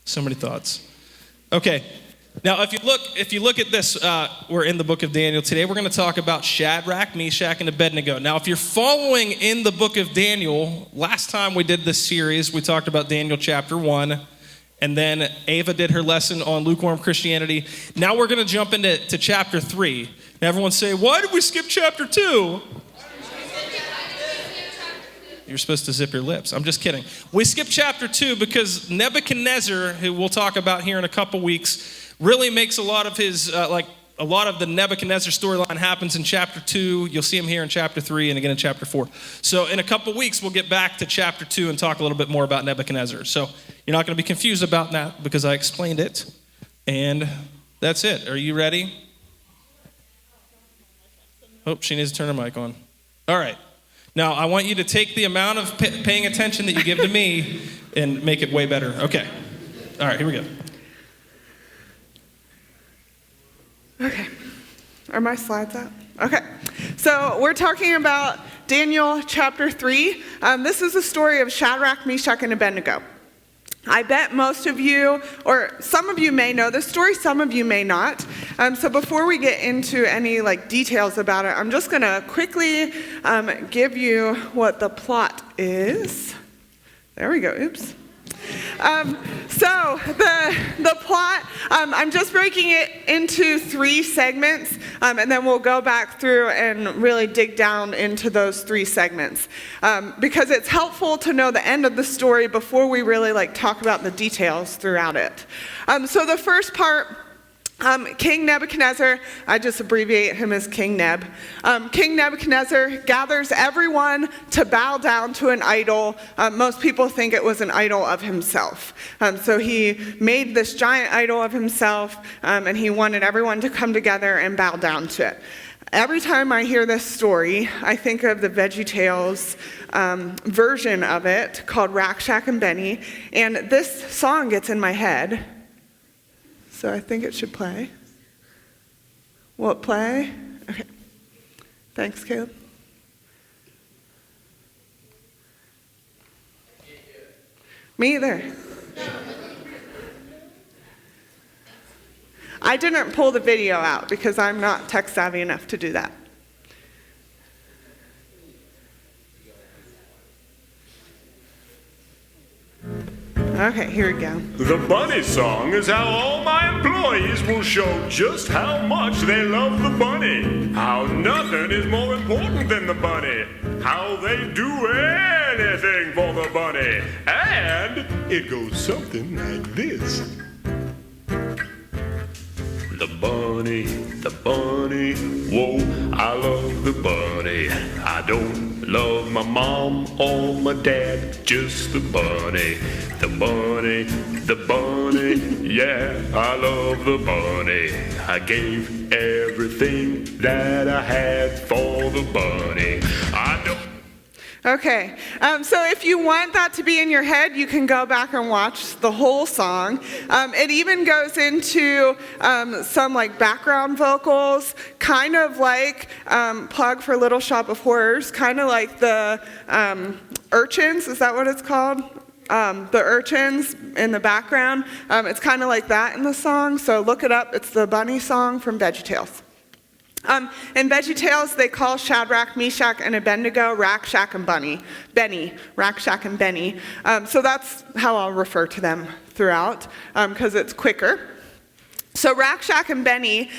So many thoughts. Okay. Now, if you look at this, we're in the book of Daniel. Today we're going to talk about Shadrach, Meshach, and Abednego. Now, if you're following in the book of Daniel, last time we did this series, we talked about Daniel chapter 1, and then Ava did her lesson on lukewarm Christianity. Now we're going to jump into chapter 3. Now everyone say, why did we skip chapter 2? You're supposed to zip your lips. I'm just kidding. We skipped chapter 2 because Nebuchadnezzar, who we'll talk about here in a couple weeks, really makes a lot of his, a lot of the Nebuchadnezzar storyline happens in chapter 2. You'll see him here in chapter 3 and again in chapter 4. So in a couple weeks, we'll get back to chapter 2 and talk a little bit more about Nebuchadnezzar. So you're not going to be confused about that because I explained it. And that's it. Are you ready? Oh, she needs to turn her mic on. All right. Now, I want you to take the amount of paying attention that you give to me and make it way better. Okay. All right, here we go. Okay. Are my slides up? Okay. So we're talking about Daniel chapter 3. This is the story of Shadrach, Meshach, and Abednego. I bet most of you, or some of you may know this story, some of you may not. So before we get into any details about it, I'm just going to quickly give you what the plot is. There we go. Oops. So the plot, I'm just breaking it into 3 segments, and then we'll go back through and really dig down into those 3 segments, because it's helpful to know the end of the story before we really talk about the details throughout it. So the first part, King Nebuchadnezzar, I just abbreviate him as King Neb. King Nebuchadnezzar gathers everyone to bow down to an idol. Most people think it was an idol of himself. So he made this giant idol of himself, and he wanted everyone to come together and bow down to it. Every time I hear this story, I think of the VeggieTales version of it called Rack, Shack, and Benny, and this song gets in my head. So I think it should play. Will it play? Okay. Thanks, Caleb. Me either. I didn't pull the video out because I'm not tech savvy enough to do that. Okay, here we go. The bunny song is how all my employees will show just how much they love the bunny. How nothing is more important than the bunny. How they do anything for the bunny. And it goes something like this. The bunny, whoa, I love the bunny. I don't love my mom or my dad, just the bunny, yeah, I love the bunny. I gave everything that I had for the bunny. I don't. Okay, so if you want that to be in your head, you can go back and watch the whole song. It even goes into some background vocals, kind of like plug for Little Shop of Horrors, kind of like the urchins, is that what it's called? The urchins in the background. It's kind of like that in the song, so look it up. It's the bunny song from VeggieTales. In VeggieTales, they call Shadrach, Meshach, and Abednego Rack, Shack, and Benny. Rack, Shack, and Benny. So that's how I'll refer to them throughout, because it's quicker. So Rack, Shack, and Benny,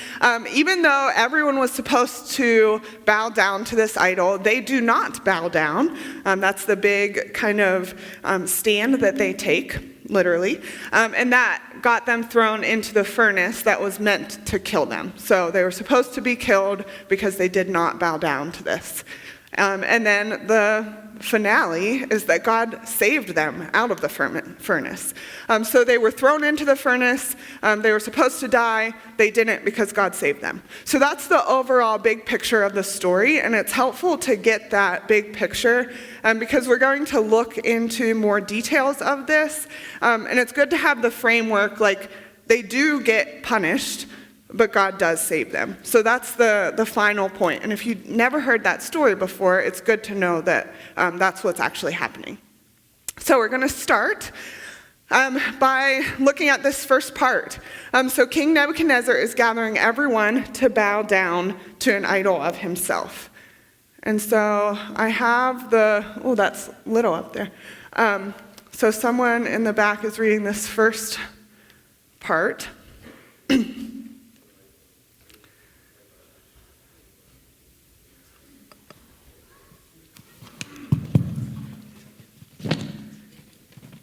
even though everyone was supposed to bow down to this idol, they do not bow down. That's the big kind of stand that they take, literally. And that got them thrown into the furnace that was meant to kill them. So they were supposed to be killed because they did not bow down to this. And then the finale is that God saved them out of the furnace. So they were thrown into the furnace. They were supposed to die. They didn't because God saved them. So that's the overall big picture of the story, and it's helpful to get that big picture because we're going to look into more details of this. And it's good to have the framework, they do get punished, but God does save them. So that's the final point. And if you've never heard that story before, it's good to know that that's what's actually happening. So we're going to start by looking at this first part. So King Nebuchadnezzar is gathering everyone to bow down to an idol of himself. And so I have that's little up there. So someone in the back is reading this first part.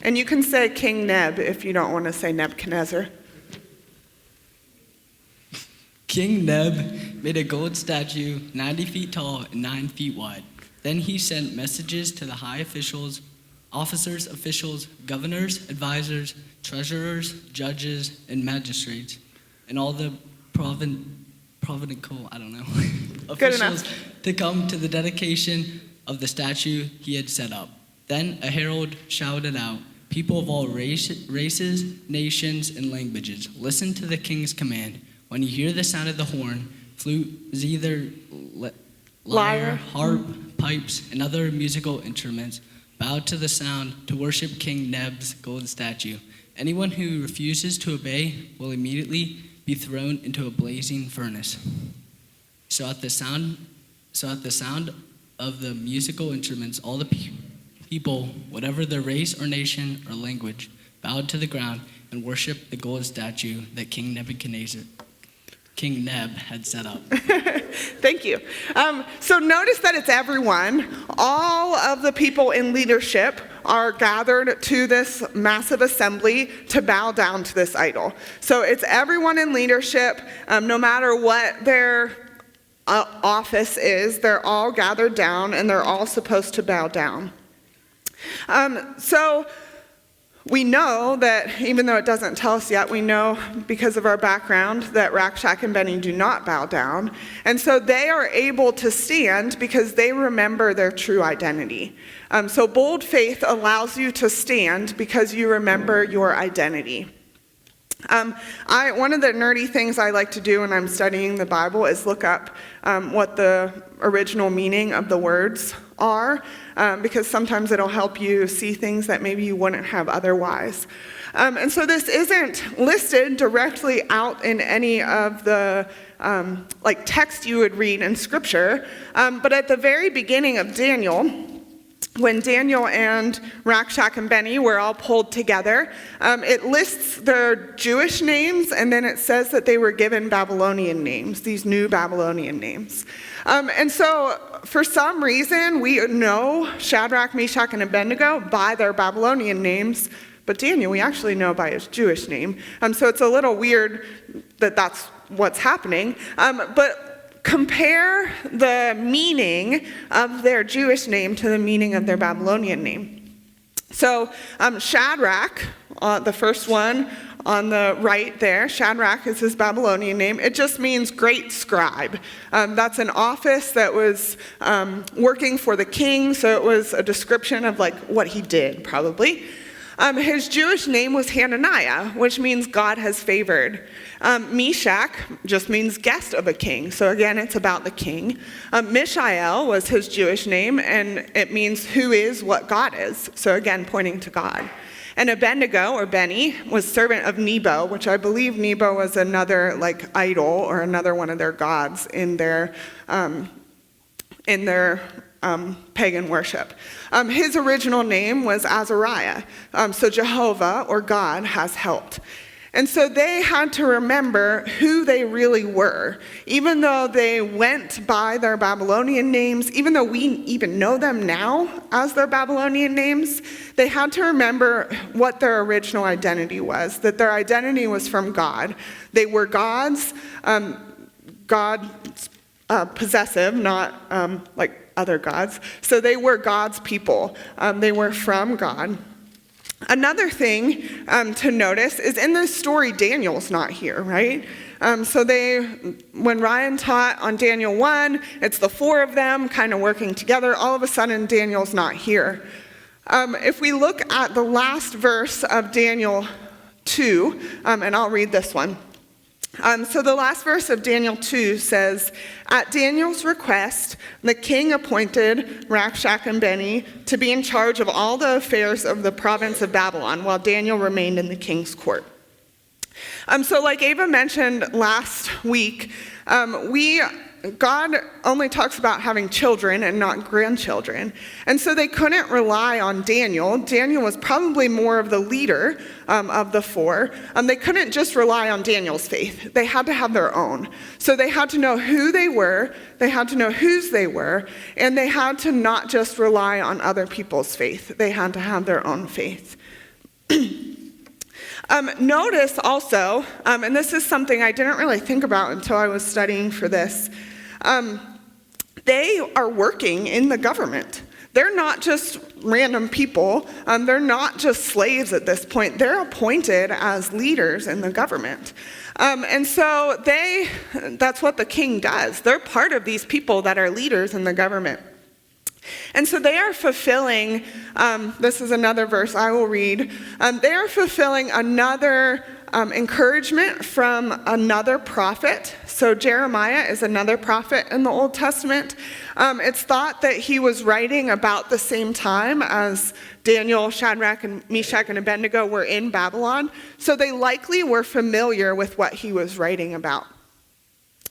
And you can say King Neb if you don't want to say Nebuchadnezzar. King Neb made a gold statue 90 feet tall and 9 feet wide. Then he sent messages to the high officials, officials, governors, advisors, treasurers, judges, and magistrates, and all the provincial, officials to come to the dedication of the statue he had set up. Then a herald shouted out, "People of all races, nations, and languages, listen to the king's command. When you hear the sound of the horn, flute, zither, lyre, harp, pipes, and other musical instruments, bow to the sound to worship King Neb's gold statue. Anyone who refuses to obey will immediately be thrown into a blazing furnace." So at the sound of the musical instruments, all the people, whatever their race or nation or language, bowed to the ground and worshiped the gold statue that King Neb had set up. Thank you. So notice that it's everyone. All of the people in leadership are gathered to this massive assembly to bow down to this idol. So it's everyone in leadership, no matter what their office is, they're all gathered down and they're all supposed to bow down. So we know that, even though it doesn't tell us yet, we know because of our background that Rakshak and Benny do not bow down. And so they are able to stand because they remember their true identity. So bold faith allows you to stand because you remember your identity. One of the nerdy things I like to do when I'm studying the Bible is look up what the original meaning of the words are, because sometimes it'll help you see things that maybe you wouldn't have otherwise. And so this isn't listed directly out in any of the text you would read in Scripture, but at the very beginning of Daniel, when Daniel and Rakshak and Benny were all pulled together, it lists their Jewish names, and then it says that they were given Babylonian names, these new Babylonian names. And so for some reason, we know Shadrach, Meshach, and Abednego by their Babylonian names, but Daniel we actually know by his Jewish name. So it's a little weird that that's what's happening. But compare the meaning of their Jewish name to the meaning of their Babylonian name. So Shadrach, the first one on the right there, Shadrach is his Babylonian name. It just means great scribe. That's an office that was working for the king, so it was a description of what he did, probably. His Jewish name was Hananiah, which means God has favored. Meshach just means guest of a king. So again, it's about the king. Mishael was his Jewish name, and it means who is what God is. So again, pointing to God. And Abednego, or Benny, was servant of Nebo, which I believe Nebo was another idol or another one of their gods in their pagan worship. His original name was Azariah. So Jehovah, or God, has helped. And so they had to remember who they really were. Even though they went by their Babylonian names, even though we even know them now as their Babylonian names, they had to remember what their original identity was, that their identity was from God. They were gods, God possessive, not like other gods. So they were God's people. They were from God. Another thing to notice is in this story, Daniel's not here, right? So when Ryan taught on Daniel 1, it's the four of them kind of working together. All of a sudden, Daniel's not here. If we look at the last verse of Daniel 2, and I'll read this one. So the last verse of Daniel 2 says, "At Daniel's request, the king appointed Rakshak and Beni to be in charge of all the affairs of the province of Babylon, while Daniel remained in the king's court." So like Ava mentioned last week, God only talks about having children and not grandchildren. And so they couldn't rely on Daniel. Daniel was probably more of the leader of the four. They couldn't just rely on Daniel's faith. They had to have their own. So they had to know who they were, they had to know whose they were, and they had to not just rely on other people's faith. They had to have their own faith. Notice also, and this is something I didn't really think about until I was studying for this, they are working in the government. They're not just random people. They're not just slaves at this point. They're appointed as leaders in the government. And so that's what the king does. They're part of these people that are leaders in the government. And so they are fulfilling, this is another verse I will read, they are fulfilling another encouragement from another prophet. So Jeremiah is another prophet in the Old Testament. It's thought that he was writing about the same time as Daniel, Shadrach, and Meshach, and Abednego were in Babylon. So they likely were familiar with what he was writing about.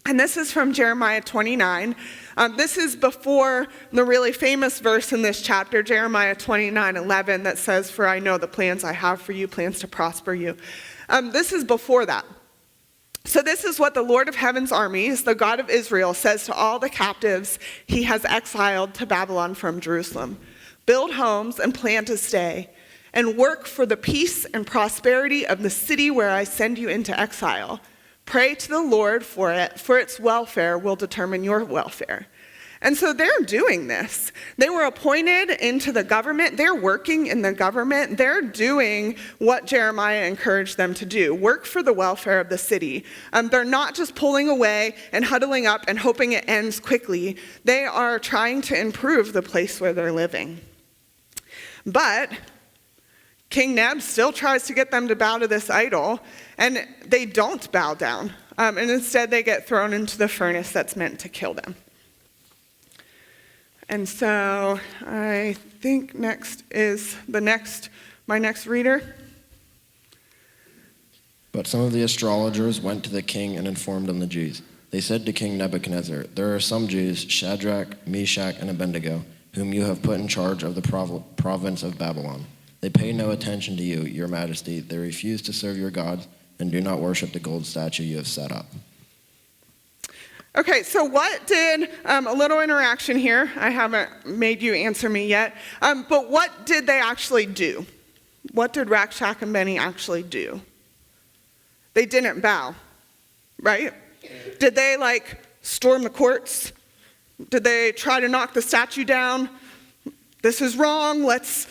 And this is from Jeremiah 29. This is before the really famous verse in this chapter, Jeremiah 29:11, that says, "For I know the plans I have for you, plans to prosper you." This is before that. So this is what the Lord of Heaven's armies, the God of Israel, says to all the captives he has exiled to Babylon from Jerusalem. "Build homes and plan to stay, and work for the peace and prosperity of the city where I send you into exile. Pray to the Lord for it, for its welfare will determine your welfare." And so they're doing this. They were appointed into the government. They're working in the government. They're doing what Jeremiah encouraged them to do, work for the welfare of the city. They're not just pulling away and huddling up and hoping it ends quickly. They are trying to improve the place where they're living. But King Neb still tries to get them to bow to this idol, and they don't bow down. And instead they get thrown into the furnace that's meant to kill them. And so I think next is my next reader. But some of the astrologers went to the king and informed on the Jews. They said to King Nebuchadnezzar, "There are some Jews, Shadrach, Meshach, and Abednego, whom you have put in charge of the province of Babylon. They pay no attention to you, your majesty. They refuse to serve your gods and do not worship the gold statue you have set up." Okay, so what did, a little interaction here. I haven't made you answer me yet. But what did they actually do? What did Rakshak and Beni actually do? They didn't bow, right? Did they storm the courts? Did they try to knock the statue down? This is wrong, let's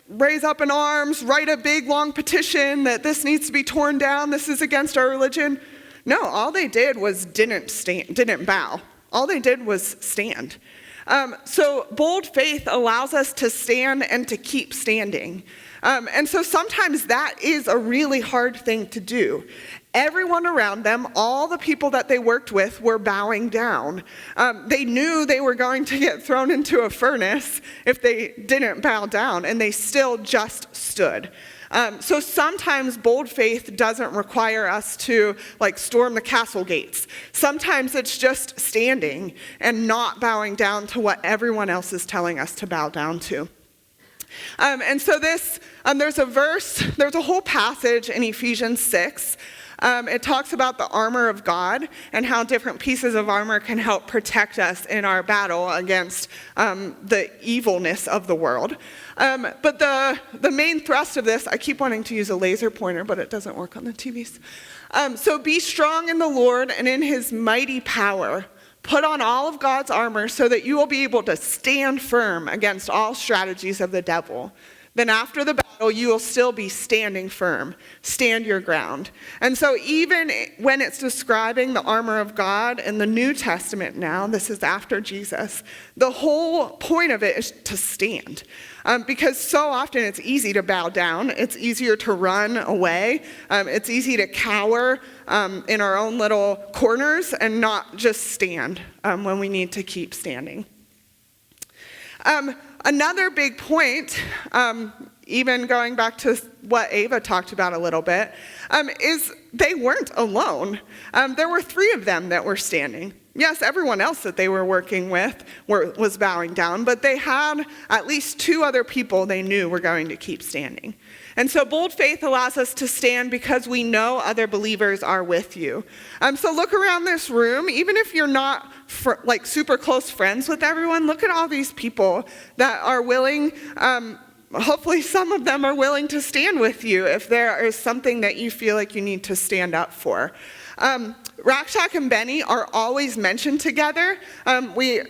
raise up in arms, write a big long petition that this needs to be torn down, this is against our religion. No, all they did was didn't bow. All they did was stand. So bold faith allows us to stand and to keep standing. And so sometimes that is a really hard thing to do. Everyone around them, all the people that they worked with, were bowing down. They knew they were going to get thrown into a furnace if they didn't bow down, and they still just stood. So sometimes bold faith doesn't require us to storm the castle gates. Sometimes it's just standing and not bowing down to what everyone else is telling us to bow down to. And so there's a whole passage in Ephesians 6. It talks about the armor of God and how different pieces of armor can help protect us in our battle against the evilness of the world. But the main thrust of this, I keep wanting to use a laser pointer, but it doesn't work on the TVs. So be strong in the Lord and in his mighty power. Put on all of God's armor so that you will be able to stand firm against all strategies of the devil. Then after the battle, you will still be standing firm. Stand your ground. And so even when it's describing the armor of God in the New Testament now, this is after Jesus, the whole point of it is to stand. Because so often it's easy to bow down. It's easier to run away. It's easy to cower in our own little corners and not just stand when we need to keep standing. Another big point, even going back to what Ava talked about a little bit, is they weren't alone. There were 3 of them that were standing. Yes, everyone else that they were working with was bowing down, but they had at least 2 other people they knew were going to keep standing. And so bold faith allows us to stand because we know other believers are with you. So look around this room, even if you're not super close friends with everyone, look at all these people that are willing, hopefully some of them are willing to stand with you if there is something that you feel like you need to stand up for. Rakshak and Benny are always mentioned together. We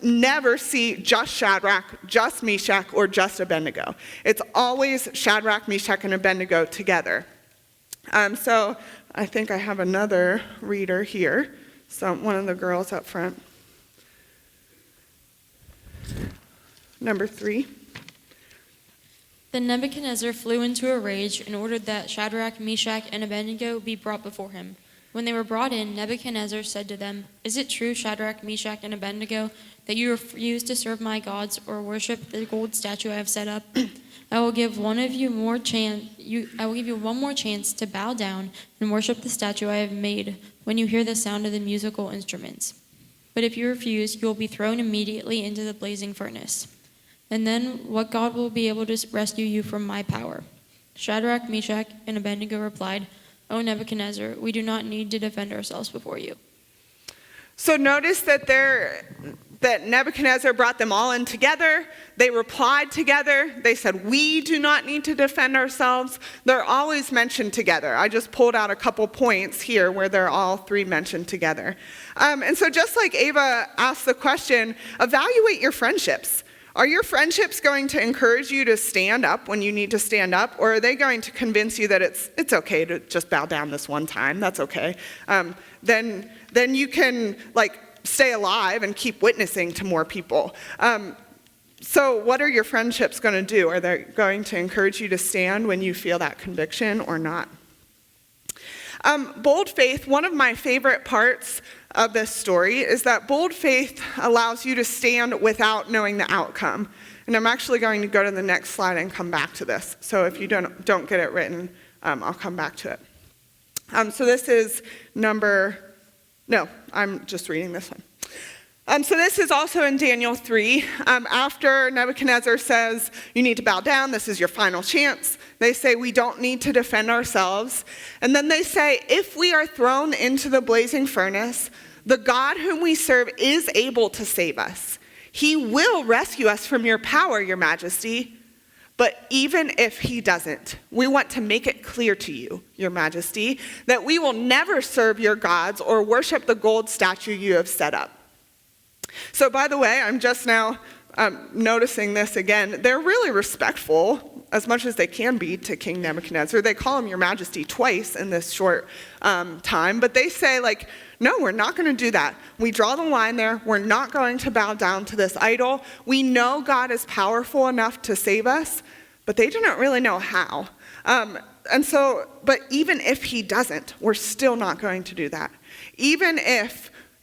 never see just Shadrach, just Meshach, or just Abednego. It's always Shadrach, Meshach, and Abednego together. So I think I have another reader here. So one of the girls up front. Number 3. Then Nebuchadnezzar flew into a rage and ordered that Shadrach, Meshach, and Abednego be brought before him. When they were brought in, Nebuchadnezzar said to them, "Is it true, Shadrach, Meshach, and Abednego, that you refuse to serve my gods or worship the gold statue I have set up? I will give one more chance to bow down and worship the statue I have made when you hear the sound of the musical instruments. But if you refuse, you will be thrown immediately into the blazing furnace. And then what God will be able to rescue you from my power?" Shadrach, Meshach, and Abednego replied, "O Nebuchadnezzar, we do not need to defend ourselves before you." So notice that Nebuchadnezzar brought them all in together. They replied together. They said, "We do not need to defend ourselves." They're always mentioned together. I just pulled out a couple points here where they're all 3 mentioned together. And so just like Ava asked the question, evaluate your friendships. Are your friendships going to encourage you to stand up when you need to stand up, or are they going to convince you that it's okay to just bow down this one time? That's okay. Then you can stay alive and keep witnessing to more people. So what are your friendships going to do? Are they going to encourage you to stand when you feel that conviction or not? Bold faith, one of my favorite parts of this story is that bold faith allows you to stand without knowing the outcome. And I'm actually going to go to the next slide and come back to this. So if you don't get it written, I'll come back to it. So this is I'm just reading this one. So this is also in Daniel 3. After Nebuchadnezzar says, you need to bow down, this is your final chance, they say, we don't need to defend ourselves. And then they say, if we are thrown into the blazing furnace, the God whom we serve is able to save us. He will rescue us from your power, your majesty. But even if he doesn't, we want to make it clear to you, your majesty, that we will never serve your gods or worship the gold statue you have set up. So by the way, I'm just now noticing this again. They're really respectful, as much as they can be, to King Nebuchadnezzar. They call him your majesty twice in this short time, but they say no, we're not going to do that. We draw the line there. We're not going to bow down to this idol. We know God is powerful enough to save us, but they didn't really know how. But even if he doesn't, we're still not going to do that.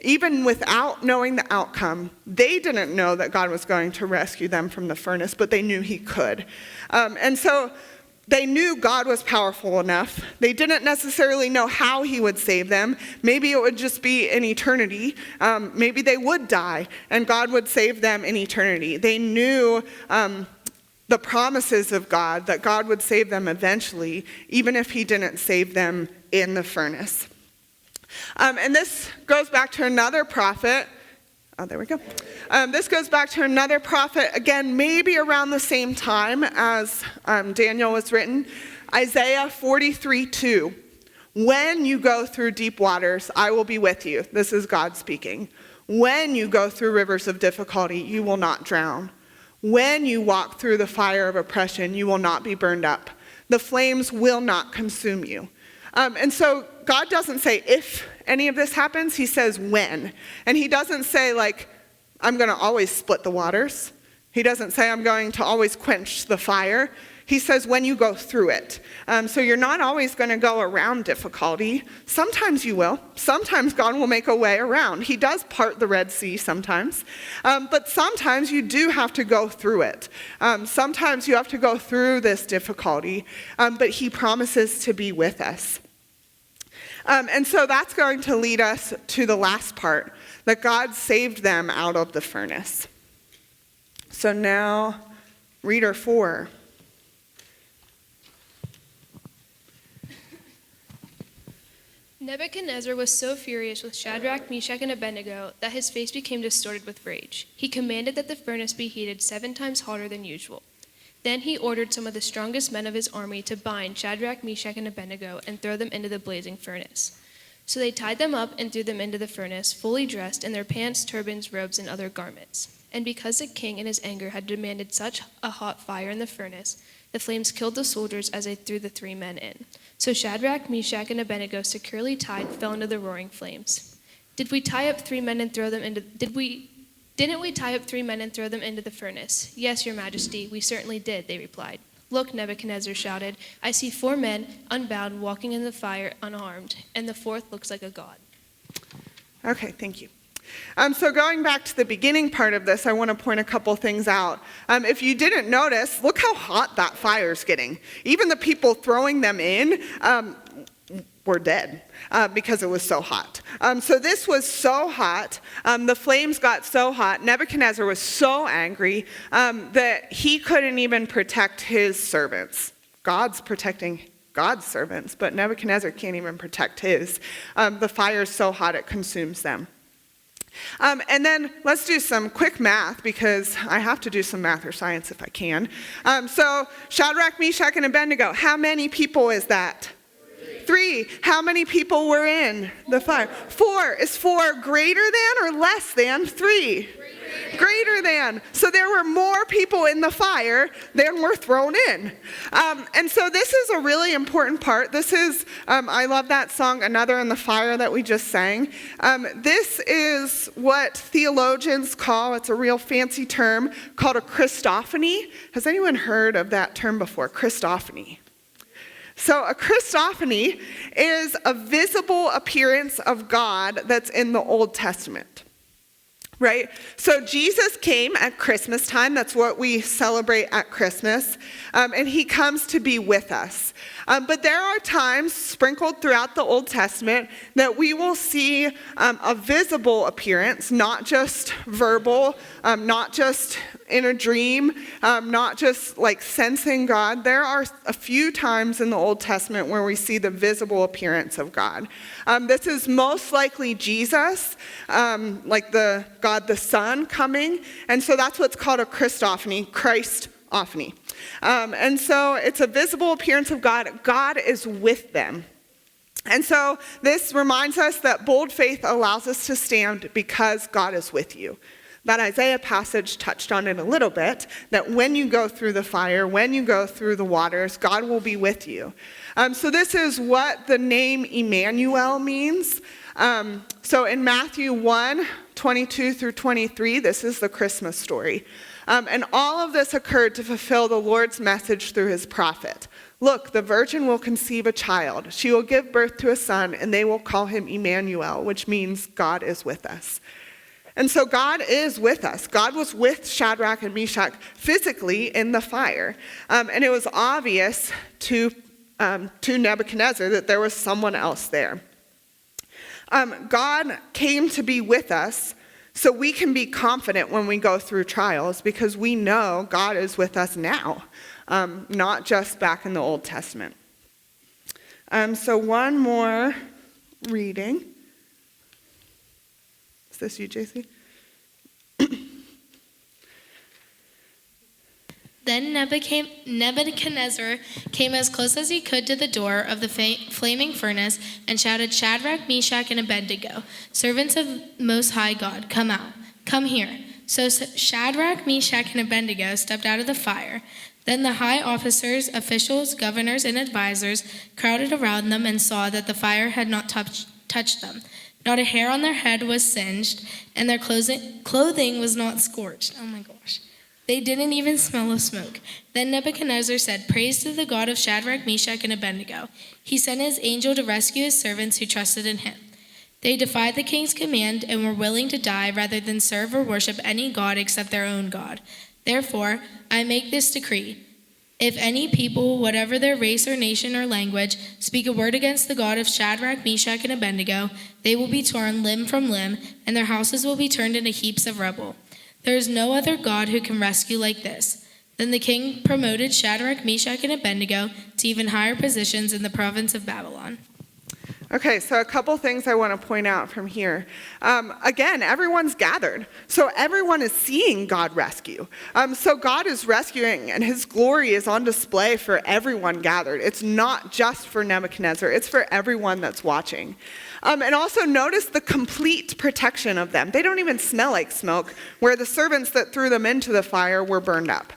Even without knowing the outcome, they didn't know that God was going to rescue them from the furnace, but they knew he could. And so they knew God was powerful enough. They didn't necessarily know how he would save them. Maybe it would just be in eternity. Maybe they would die, and God would save them in eternity. They knew the promises of God, that God would save them eventually, even if he didn't save them in the furnace. And this goes back to another prophet. Oh, there we go. This goes back to another prophet, again, maybe around the same time as Daniel was written. Isaiah 43:2. When you go through deep waters, I will be with you. This is God speaking. When you go through rivers of difficulty, you will not drown. When you walk through the fire of oppression, you will not be burned up. The flames will not consume you. And so God doesn't say if any of this happens, he says when. And he doesn't say like, I'm going to always split the waters. He doesn't say I'm going to always quench the fire. He says when you go through it. So you're not always going to go around difficulty. Sometimes you will. Sometimes God will make a way around. He does part the Red Sea sometimes. But sometimes you do have to go through it. Sometimes you have to go through this difficulty. But he promises to be with us. And so that's going to lead us to the last part, that God saved them out of the furnace. So now, reader 4. Nebuchadnezzar was so furious with Shadrach, Meshach, and Abednego that his face became distorted with rage. He commanded that the furnace be heated 7 times hotter than usual. Then he ordered some of the strongest men of his army to bind Shadrach, Meshach, and Abednego and throw them into the blazing furnace. So they tied them up and threw them into the furnace, fully dressed in their pants, turbans, robes, and other garments. And because the king in his anger had demanded such a hot fire in the furnace, the flames killed the soldiers as they threw the 3 men in. So Shadrach, Meshach, and Abednego, securely tied, fell into the roaring flames. Didn't we tie up 3 men and throw them into the furnace? Yes, your majesty, we certainly did, they replied. Look, Nebuchadnezzar shouted, I see 4 men, unbound, walking in the fire, unharmed, and the 4th looks like a god. Okay, thank you. So going back to the beginning part of this, I want to point a couple things out. If you didn't notice, look how hot that fire's getting. Even the people throwing them in were dead because it was so hot. So this was so hot. The flames got so hot. Nebuchadnezzar was so angry that he couldn't even protect his servants. God's protecting God's servants, but Nebuchadnezzar can't even protect his. The fire's so hot it consumes them. And then let's do some quick math, because I have to do some math or science if I can. So Shadrach, Meshach, and Abednego, how many people is that? 3. How many people were in the fire? 4. Is 4 greater than or less than 3? Greater than. So there were more people in the fire than were thrown in. And so this is a really important part. This is, I love that song, Another in the Fire, that we just sang. This is what theologians call, it's a real fancy term, called a Christophany. Has anyone heard of that term before? Christophany. So a Christophany is a visible appearance of God that's in the Old Testament. Right? So Jesus came at Christmas time. That's what we celebrate at Christmas. And he comes to be with us. But there are times sprinkled throughout the Old Testament that we will see a visible appearance, not just verbal, not just in a dream, not just like sensing God. There are a few times in the Old Testament where we see the visible appearance of God. This is most likely Jesus, like the God the Son coming. And so that's what's called a Christophany, Christophany. And so it's a visible appearance of God. God is with them. And so this reminds us that bold faith allows us to stand because God is with you. That Isaiah passage touched on it a little bit, that when you go through the fire, when you go through the waters, God will be with you. So this is what the name Emmanuel means. So in Matthew 1:22 through 23, this is the Christmas story. And all of this occurred to fulfill the Lord's message through his prophet. Look, the virgin will conceive a child. She will give birth to a son, and they will call him Emmanuel, which means God is with us. And so God is with us. God was with Shadrach and Meshach physically in the fire. And it was obvious to Nebuchadnezzar that there was someone else there. God came to be with us so we can be confident when we go through trials, because we know God is with us now, not just back in the Old Testament. So one more reading. Is this you, JC? Then Nebuchadnezzar came as close as he could to the door of the flaming furnace and shouted, Shadrach, Meshach, and Abednego, servants of Most High God, come out. Come here. So Shadrach, Meshach, and Abednego stepped out of the fire. Then the high officers, officials, governors, and advisors crowded around them and saw that the fire had not touched them. Not a hair on their head was singed, and their clothing was not scorched. Oh my gosh. They didn't even smell of smoke. Then Nebuchadnezzar said, "Praise to the God of Shadrach, Meshach, and Abednego. He sent his angel to rescue his servants who trusted in him. They defied the king's command and were willing to die rather than serve or worship any god except their own God. Therefore, I make this decree. If any people, whatever their race or nation or language, speak a word against the God of Shadrach, Meshach, and Abednego, they will be torn limb from limb, and their houses will be turned into heaps of rubble. There is no other God who can rescue like this." Then the king promoted Shadrach, Meshach, and Abednego to even higher positions in the province of Babylon. Okay, so a couple things I want to point out from here. Again, everyone's gathered. So everyone is seeing God rescue. So God is rescuing, and his glory is on display for everyone gathered. It's not just for Nebuchadnezzar, it's for everyone that's watching. And also notice the complete protection of them. They don't even smell like smoke, where the servants that threw them into the fire were burned up.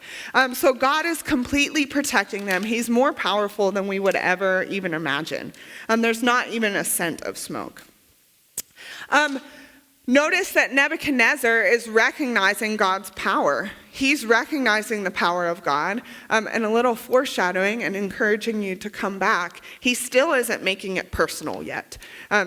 So God is completely protecting them. He's more powerful than we would ever even imagine. There's not even a scent of smoke. Notice that Nebuchadnezzar is recognizing God's power. He's recognizing the power of God, and a little foreshadowing and encouraging you to come back. He still isn't making it personal yet.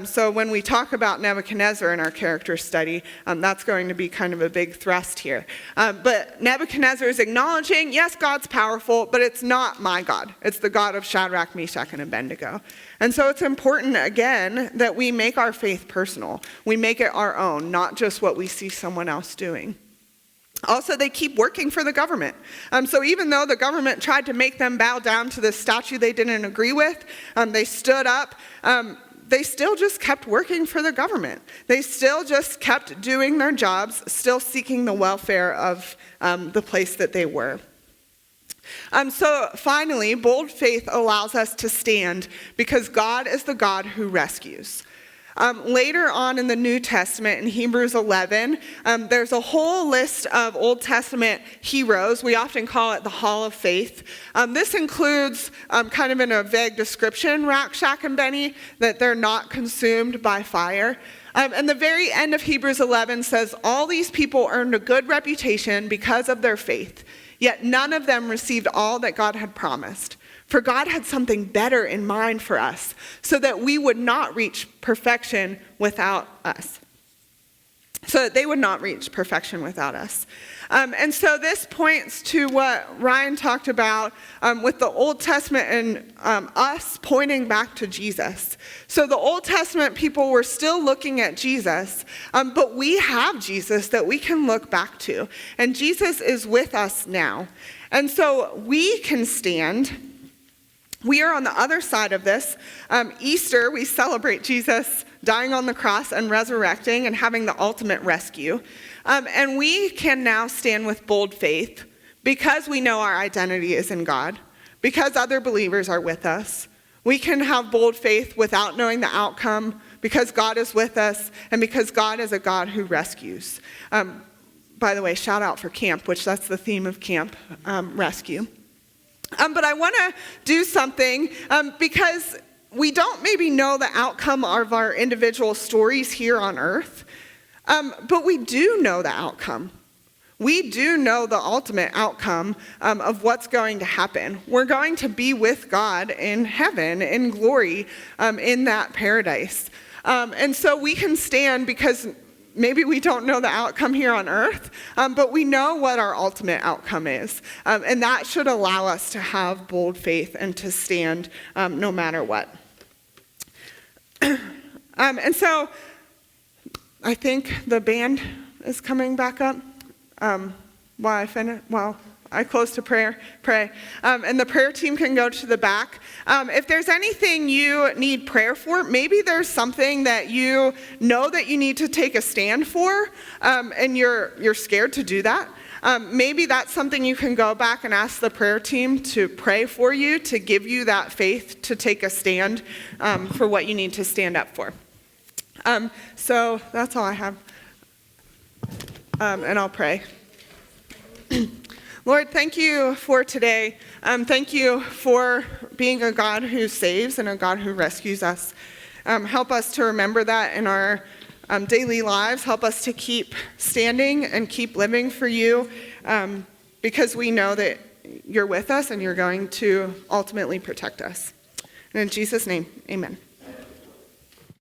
So when we talk about Nebuchadnezzar in our character study, that's going to be kind of a big thrust here. But Nebuchadnezzar is acknowledging, yes, God's powerful, but it's not my God. It's the God of Shadrach, Meshach, and Abednego. And so it's important, again, that we make our faith personal. We make it our own, not just what we see someone else doing. Also, they keep working for the government. So even though the government tried to make them bow down to this statue they didn't agree with, they stood up, they still just kept working for the government. They still just kept doing their jobs, still seeking the welfare of the place that they were. So finally, bold faith allows us to stand because God is the God who rescues. Later on in the New Testament, in Hebrews 11, there's a whole list of Old Testament heroes. We often call it the Hall of Faith. This includes, kind of in a vague description, Rakshak and Benny, that they're not consumed by fire. And the very end of Hebrews 11 says, all these people earned a good reputation because of their faith, yet none of them received all that God had promised. For God had something better in mind for us, so that we would not reach perfection without us. So that they would not reach perfection without us. And so this points to what Ryan talked about with the Old Testament and us pointing back to Jesus. So the Old Testament people were still looking at Jesus, but we have Jesus that we can look back to. And Jesus is with us now. And so we can stand. We are on the other side of this. Easter, we celebrate Jesus dying on the cross and resurrecting and having the ultimate rescue. And we can now stand with bold faith because we know our identity is in God, because other believers are with us. We can have bold faith without knowing the outcome because God is with us and because God is a God who rescues. By the way, shout out for camp, which that's the theme of camp, rescue. But I want to do something because we don't maybe know the outcome of our individual stories here on earth, but we do know the outcome. We do know the ultimate outcome of what's going to happen. We're going to be with God in heaven, in glory, in that paradise. And so we can stand because maybe we don't know the outcome here on earth, but we know what our ultimate outcome is. And that should allow us to have bold faith and to stand no matter what. And so I think the band is coming back up while I close to pray. And the prayer team can go to the back. If there's anything you need prayer for, maybe there's something that you know that you need to take a stand for, and you're scared to do that. Maybe that's something you can go back and ask the prayer team to pray for you, to give you that faith to take a stand for what you need to stand up for. So that's all I have. And I'll pray. Lord, thank you for today. Thank you for being a God who saves and a God who rescues us. Help us to remember that in our daily lives. Help us to keep standing and keep living for you, because we know that you're with us and you're going to ultimately protect us. And in Jesus' name, amen.